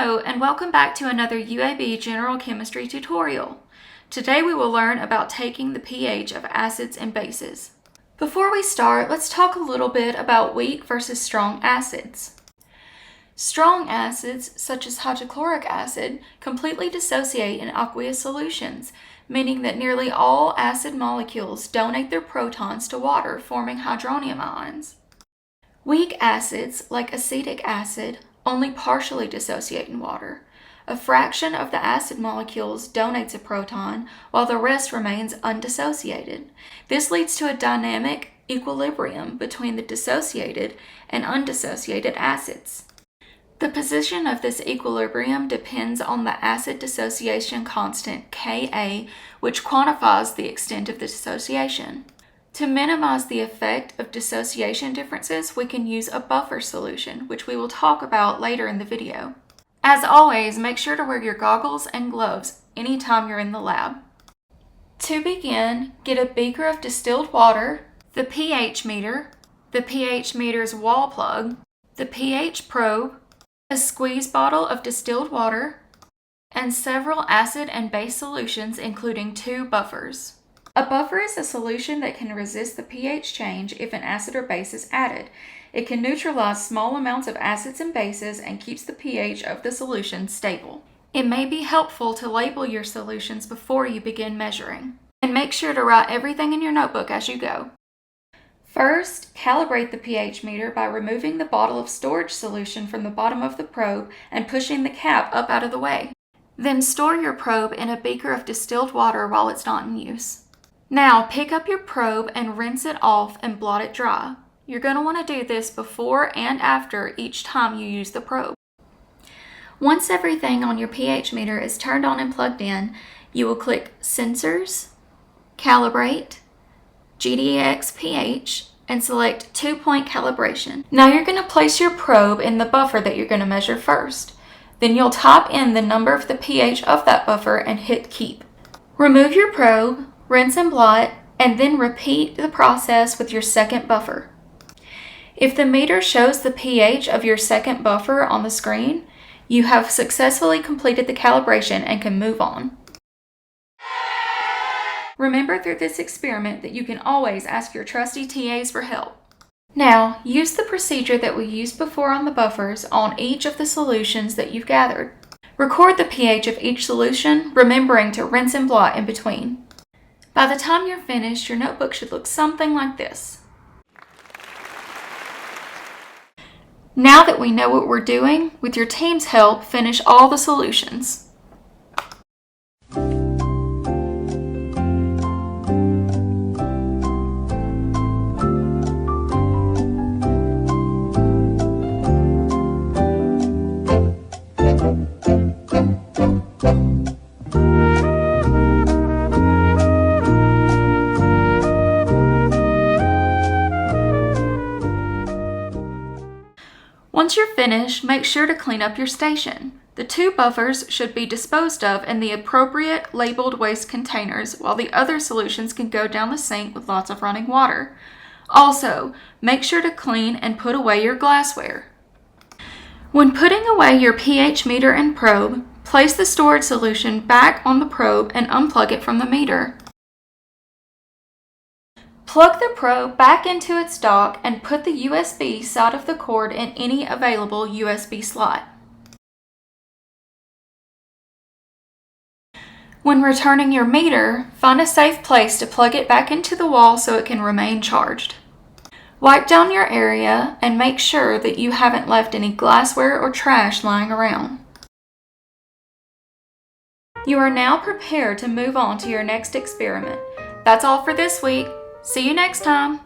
Hello and welcome back to another UAB General Chemistry tutorial. Today we will learn about taking the pH of acids and bases. Before we start, let's talk a little bit about weak versus strong acids. Strong acids, such as hydrochloric acid, completely dissociate in aqueous solutions, meaning that nearly all acid molecules donate their protons to water, forming hydronium ions. Weak acids, like acetic acid, only partially dissociate in water. A fraction of the acid molecules donates a proton, while the rest remains undissociated. This leads to a dynamic equilibrium between the dissociated and undissociated acids. The position of this equilibrium depends on the acid dissociation constant Ka, which quantifies the extent of the dissociation. To minimize the effect of dissociation differences, we can use a buffer solution, which we will talk about later in the video. As always, make sure to wear your goggles and gloves anytime you're in the lab. To begin, get a beaker of distilled water, the pH meter, the pH meter's wall plug, the pH probe, a squeeze bottle of distilled water, and several acid and base solutions, including 2 buffers. A buffer is a solution that can resist the pH change if an acid or base is added. It can neutralize small amounts of acids and bases and keeps the pH of the solution stable. It may be helpful to label your solutions before you begin measuring. And make sure to write everything in your notebook as you go. First, calibrate the pH meter by removing the bottle of storage solution from the bottom of the probe and pushing the cap up out of the way. Then store your probe in a beaker of distilled water while it's not in use. Now pick up your probe and rinse it off and blot it dry. You're going to want to do this before and after each time you use the probe. Once everything on your pH meter is turned on and plugged in, you will click Sensors, Calibrate, GDX pH, and select 2-point calibration. Now you're going to place your probe in the buffer that you're going to measure first. Then you'll type in the number of the pH of that buffer and hit Keep. Remove your probe, rinse and blot, and then repeat the process with your second buffer. If the meter shows the pH of your second buffer on the screen, you have successfully completed the calibration and can move on. Remember through this experiment that you can always ask your trusty TAs for help. Now, use the procedure that we used before on the buffers on each of the solutions that you've gathered. Record the pH of each solution, remembering to rinse and blot in between. By the time you're finished, your notebook should look something like this. Now that we know what we're doing, with your team's help, finish all the solutions. Once you're finished, make sure to clean up your station. The 2 buffers should be disposed of in the appropriate labeled waste containers, while the other solutions can go down the sink with lots of running water. Also, make sure to clean and put away your glassware. When putting away your pH meter and probe, place the storage solution back on the probe and unplug it from the meter. Plug the probe back into its dock and put the USB side of the cord in any available USB slot. When returning your meter, find a safe place to plug it back into the wall so it can remain charged. Wipe down your area and make sure that you haven't left any glassware or trash lying around. You are now prepared to move on to your next experiment. That's all for this week. See you next time!